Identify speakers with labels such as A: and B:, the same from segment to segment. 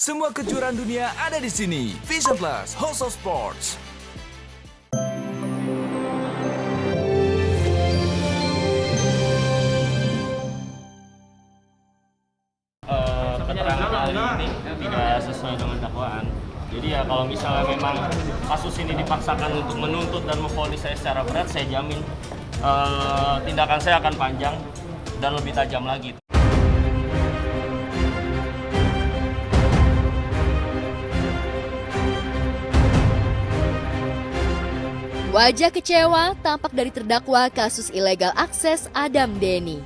A: Semua kejuaraan dunia ada di sini. Vision Plus, House of Sports.
B: Keterangan ahli ini tidak sesuai dengan dakwaan. Jadi ya kalau misalnya memang kasus ini dipaksakan untuk menuntut dan memvonis saya secara berat, saya jamin tindakan saya akan panjang dan lebih tajam lagi.
C: Wajah kecewa tampak dari terdakwa kasus ilegal akses Adam Denny.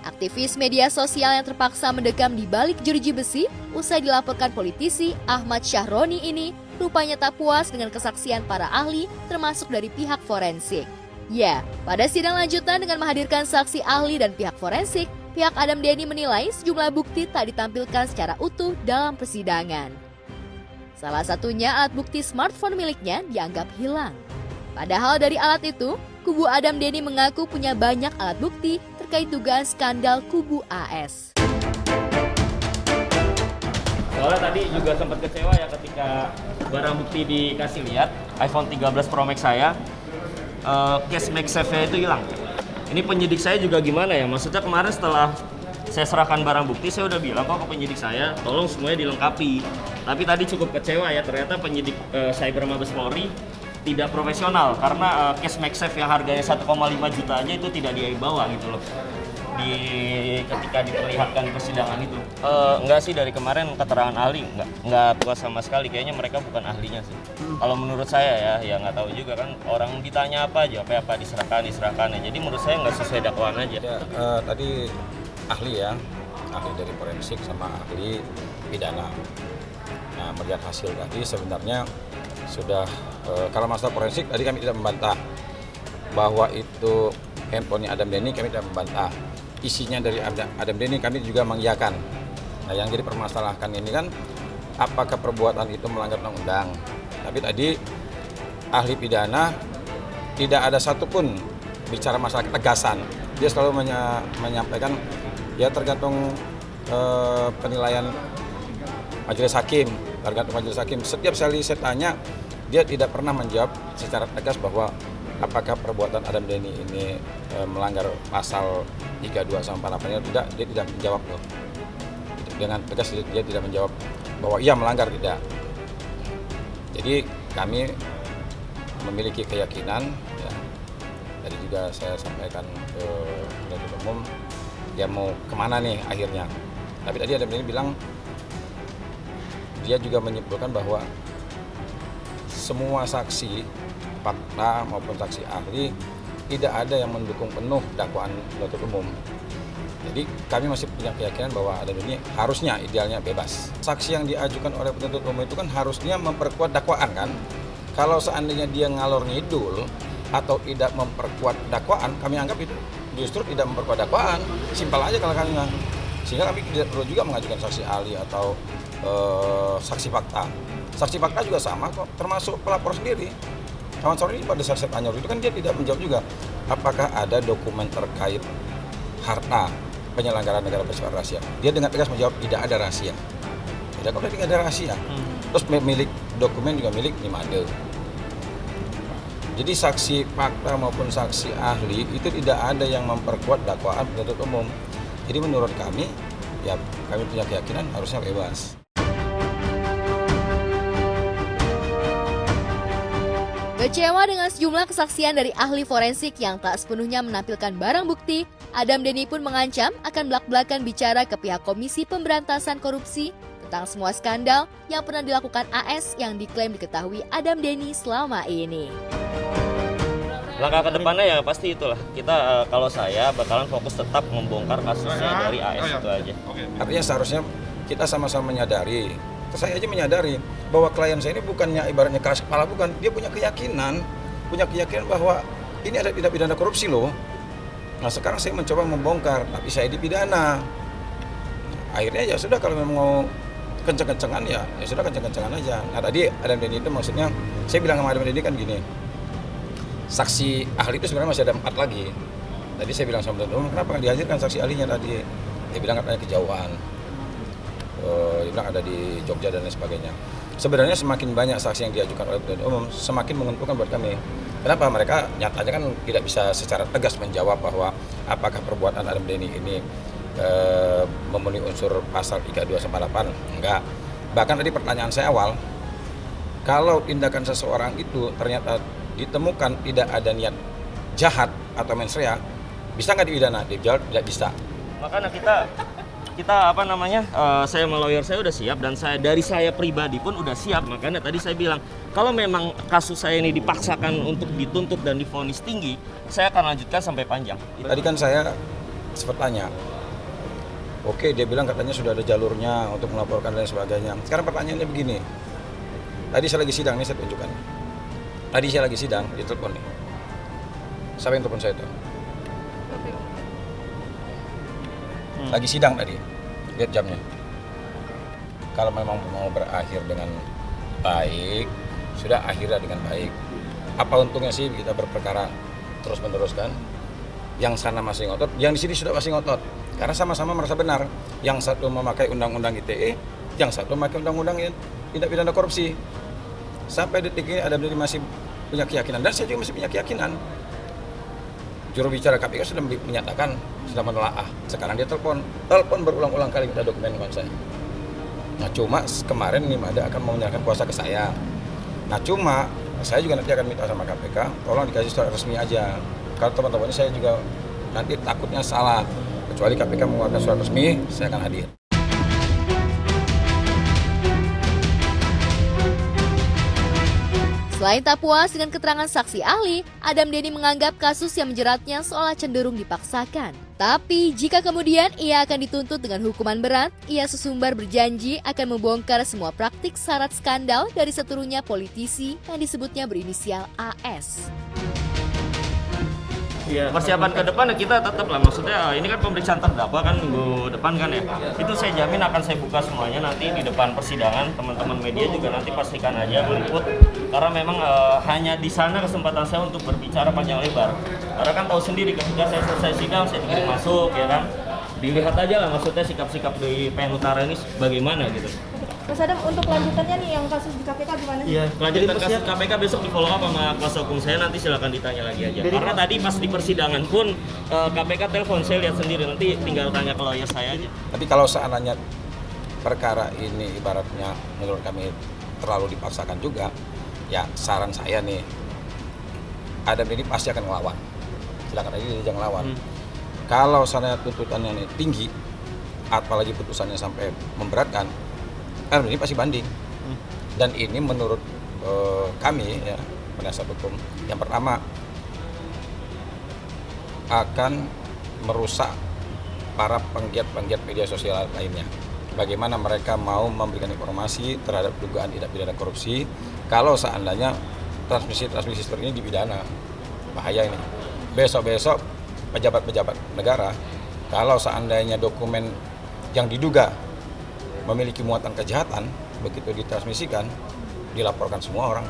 C: Aktivis media sosial yang terpaksa mendekam di balik jeruji besi usai dilaporkan politisi Ahmad Syahroni ini rupanya tak puas dengan kesaksian para ahli termasuk dari pihak forensik. Ya, pada sidang lanjutan dengan menghadirkan saksi ahli dan pihak forensik, pihak Adam Denny menilai sejumlah bukti tak ditampilkan secara utuh dalam persidangan. Salah satunya alat bukti smartphone miliknya dianggap hilang. Padahal dari alat itu, kubu Adam Denny mengaku punya banyak alat bukti terkait dugaan skandal kubu AS.
B: Soalnya tadi juga sempat kecewa ya ketika barang bukti dikasih lihat, iPhone 13 Pro Max saya, case MagSafe-nya itu hilang. Ini penyidik saya juga gimana ya, maksudnya kemarin setelah saya serahkan barang bukti, saya udah bilang kok ke penyidik saya, tolong semuanya dilengkapi. Tapi tadi cukup kecewa ya, ternyata penyidik Cyber Mabes Polri tidak profesional karena case MagSafe yang harganya 1,5 juta aja itu tidak dibawa gitu loh ketika diperlihatkan persidangan itu. Enggak sih, dari kemarin keterangan ahli enggak puas sama sekali, kayaknya mereka bukan ahlinya sih. Kalau menurut saya ya nggak tahu juga kan, orang ditanya apa aja apa diserahkan ya. Jadi menurut saya nggak sesuai dakwaan aja.
D: Ya, tadi ahli dari forensik sama ahli pidana. Nah, melihat hasil tadi sebenarnya sudah kalau masalah forensik tadi kami tidak membantah bahwa itu handphonenya Adam Denny, kami tidak membantah. Isinya dari Adam Denny kami juga mengiyakan. Nah, yang jadi permasalahan ini kan apakah perbuatan itu melanggar undang-undang. Tapi tadi ahli pidana tidak ada satupun bicara masalah ketegasan. Dia selalu menyampaikan ya tergantung penilaian majelis hakim. Setiap kali saya tanya, dia tidak pernah menjawab secara tegas bahwa apakah perbuatan Adam Denny ini melanggar pasal 32 sama 48 tidak, dia tidak menjawab loh. Dengan tegas dia tidak menjawab bahwa ia melanggar, tidak. Jadi kami memiliki keyakinan, ya, tadi juga saya sampaikan ke penuntut umum, dia mau kemana nih akhirnya. Tapi tadi Adam Denny bilang, dia juga menyimpulkan bahwa semua saksi, fakta maupun saksi ahli tidak ada yang mendukung penuh dakwaan penuntut umum. Jadi kami masih punya keyakinan bahwa Adam Denny harusnya idealnya bebas. Saksi yang diajukan oleh penuntut umum itu kan harusnya memperkuat dakwaan kan. Kalau seandainya dia ngalor ngidul atau tidak memperkuat dakwaan, kami anggap itu justru tidak memperkuat dakwaan. Simpel aja kalau kami. Sehingga kami tidak perlu juga mengajukan saksi ahli atau saksi fakta. Saksi fakta juga sama kok, termasuk pelapor sendiri. Kawan sore ini pada saat saya tanya itu kan dia tidak menjawab juga apakah ada dokumen terkait harta penyelenggaraan negara bersifat rahasia. Dia dengan tegas menjawab tidak ada rahasia. Tidak, kalau tidak ada rahasia. Terus milik dokumen juga milik Nimade. Jadi saksi fakta maupun saksi ahli itu tidak ada yang memperkuat dakwaan penuntut umum. Jadi menurut kami, ya kami punya keyakinan harusnya bebas.
C: Kecewa dengan sejumlah kesaksian dari ahli forensik yang tak sepenuhnya menampilkan barang bukti, Adam Denny pun mengancam akan belak-belakan bicara ke pihak Komisi Pemberantasan Korupsi tentang semua skandal yang pernah dilakukan AS yang diklaim diketahui Adam Denny selama ini.
B: Langkah ke depannya ya pasti itulah. Kita kalau saya bakalan fokus tetap membongkar kasusnya dari AS itu aja.
D: Artinya seharusnya kita sama-sama menyadari, saya aja menyadari bahwa klien saya ini bukannya ibaratnya keras kepala, bukan. Dia punya keyakinan bahwa ini ada tindak pidana korupsi loh. Nah sekarang saya mencoba membongkar, tapi saya dipidana. Akhirnya ya sudah, kalau memang mau kenceng-kencengan ya sudah kenceng-kencengan aja. Nah tadi Adam Denny itu maksudnya, saya bilang sama Adam Denny kan gini, saksi ahli itu sebenarnya masih ada 4 lagi. Tadi saya bilang sama penuntut umum, kenapa nggak dihadirkan saksi ahlinya tadi? Dia bilang katanya kejauhan. dia bilang ada di Jogja dan lain sebagainya. Sebenarnya semakin banyak saksi yang diajukan oleh penuntut umum, semakin menguntungkan buat kami. Kenapa? Mereka nyatanya kan tidak bisa secara tegas menjawab bahwa apakah perbuatan Adam Denny ini memenuhi unsur pasal 328. Enggak. Bahkan tadi pertanyaan saya awal, kalau tindakan seseorang itu ternyata ditemukan tidak ada niat jahat atau mens rea, bisa nggak dipidana? Dia jawab tidak bisa.
B: Makanya kita saya sama lawyer saya udah siap, dan dari saya pribadi pun udah siap. Makanya tadi saya bilang, kalau memang kasus saya ini dipaksakan untuk dituntut dan divonis tinggi, saya akan lanjutkan sampai panjang.
D: Tadi kan saya sempat tanya, oke, dia bilang katanya sudah ada jalurnya untuk melaporkan dan sebagainya. Sekarang pertanyaannya begini, tadi saya lagi sidang, nih saya tunjukkan. Tadi saya lagi sidang, dia telepon nih. Siapa yang telepon saya itu? Lagi sidang tadi, lihat jamnya. Kalau memang mau berakhir dengan baik, sudah akhirnya dengan baik. Apa untungnya sih kita berperkara terus meneruskan? Yang sana masih ngotot, yang di sini sudah masih ngotot. Karena sama-sama merasa benar. Yang satu memakai undang-undang ITE, yang satu memakai undang-undang tindak pidana korupsi. Sampai detik ini Adam Denny masih punya keyakinan, dan saya juga masih punya keyakinan. Juru bicara KPK sudah menyatakan, sudah menelaah. Sekarang dia telepon berulang-ulang kali minta dokumen saya. Nah cuma kemarin Nimada akan menyerahkan kuasa ke saya. Nah cuma saya juga nanti akan minta sama KPK, tolong dikasih surat resmi aja. Kalau teman-teman saya juga nanti takutnya salah. Kecuali KPK mengeluarkan surat resmi, saya akan hadir.
C: Selain tak puas dengan keterangan saksi ahli, Adam Denny menganggap kasus yang menjeratnya seolah cenderung dipaksakan. Tapi jika kemudian ia akan dituntut dengan hukuman berat, ia sesumbar berjanji akan membongkar semua praktik syarat skandal dari seterunya politisi yang disebutnya berinisial AS.
B: Iya, persiapan ke depan kita tetap lah, maksudnya ini kan pemeriksaan terdakwa kan minggu depan kan ya. Itu saya jamin akan saya buka semuanya nanti di depan persidangan. Teman-teman media juga nanti pastikan aja meliput, karena memang hanya di sana kesempatan saya untuk berbicara panjang lebar. Karena kan tahu sendiri ketika saya selesai sidang saya dikirim masuk ya kan. Dilihat aja lah maksudnya sikap-sikap di PN Utara ini bagaimana gitu.
E: Mas Adam, untuk lanjutannya nih yang kasus di KPK gimana sih?
B: Iya, kelanjutan kasus KPK besok di follow up sama kuasa hukum saya, nanti silakan ditanya lagi aja. Karena tadi pas di persidangan pun KPK telepon, saya lihat sendiri, nanti tinggal tanya ke lawyer saya aja.
D: Tapi kalau seandainya perkara ini ibaratnya menurut kami terlalu dipaksakan juga, ya saran saya nih, Adam ini pasti akan ngelawan. Silakan aja dia jangan lawan. Kalau seandainya tuntutannya ini tinggi, apalagi putusannya sampai memberatkan, Adam ini pasti banding. Dan ini menurut kami ya, penasihat hukum, yang pertama akan merusak para penggiat-penggiat media sosial lainnya. Bagaimana mereka mau memberikan informasi terhadap dugaan tindak pidana korupsi kalau seandainya transmisi seperti ini dipidana. Bahaya ini. Besok-besok pejabat-pejabat negara, kalau seandainya dokumen yang diduga memiliki muatan kejahatan, begitu ditransmisikan, dilaporkan semua orang,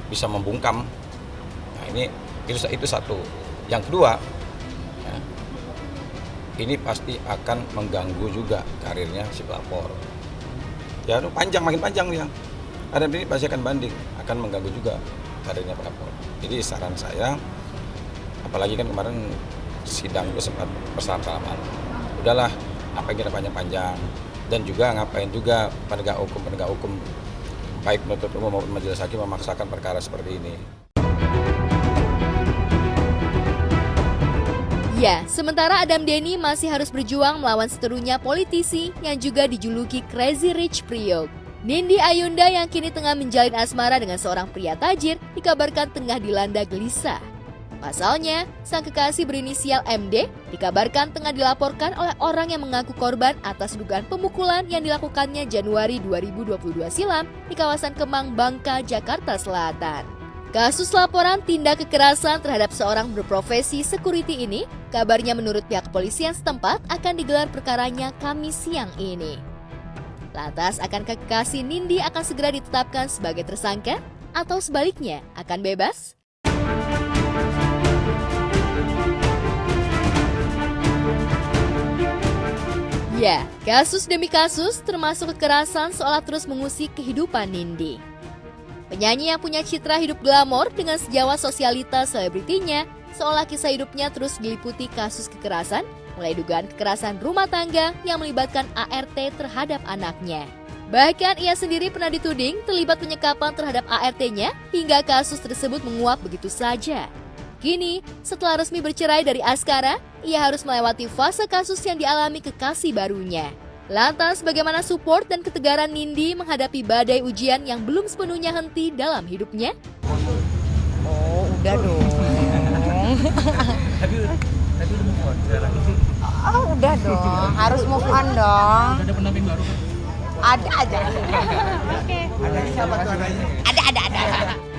D: bisa membungkam. Nah ini itu satu. Yang kedua, ya, ini pasti akan mengganggu juga karirnya si pelapor. Ya makin panjang dia. Ada ini pasti akan banding, akan mengganggu juga karirnya pelapor. Jadi saran saya, apalagi kan kemarin sidang itu sempat bersalaman-salaman. Udahlah, apa yang kita panjang-panjang, dan juga ngapain juga penegak hukum baik penuntut umum maupun majelis hakim memaksakan perkara seperti ini.
C: Ya, sementara Adam Denny masih harus berjuang melawan seterunya politisi yang juga dijuluki Crazy Rich Priok. Nindi Ayunda yang kini tengah menjalin asmara dengan seorang pria tajir dikabarkan tengah dilanda gelisah. Pasalnya, sang kekasih berinisial MD dikabarkan tengah dilaporkan oleh orang yang mengaku korban atas dugaan pemukulan yang dilakukannya Januari 2022 silam di kawasan Kemang, Bangka, Jakarta Selatan. Kasus laporan tindak kekerasan terhadap seorang berprofesi security ini, kabarnya menurut pihak kepolisian setempat akan digelar perkaranya Kamis siang ini. Lantas, akankah kekasih Nindi akan segera ditetapkan sebagai tersangka? Atau sebaliknya, akan bebas? Ya, kasus demi kasus termasuk kekerasan seolah terus mengusik kehidupan Nindi. Penyanyi yang punya citra hidup glamor dengan sejawat sosialita selebritinya, seolah kisah hidupnya terus diliputi kasus kekerasan, mulai dugaan kekerasan rumah tangga yang melibatkan ART terhadap anaknya. Bahkan ia sendiri pernah dituding terlibat penyekapan terhadap ART-nya hingga kasus tersebut menguap begitu saja. Kini, setelah resmi bercerai dari Askara, ia harus melewati fase kasus yang dialami kekasih barunya. Lantas, bagaimana support dan ketegaran Nindi menghadapi badai ujian yang belum sepenuhnya henti dalam hidupnya?
F: Oh, udah dong.
G: Tapi udah move on sekarang.
F: Oh, udah dong. Harus move on dong.
G: Ada pendamping baru kan?
F: Ada aja.
G: Ada siapa tuh adanya?
F: Ada.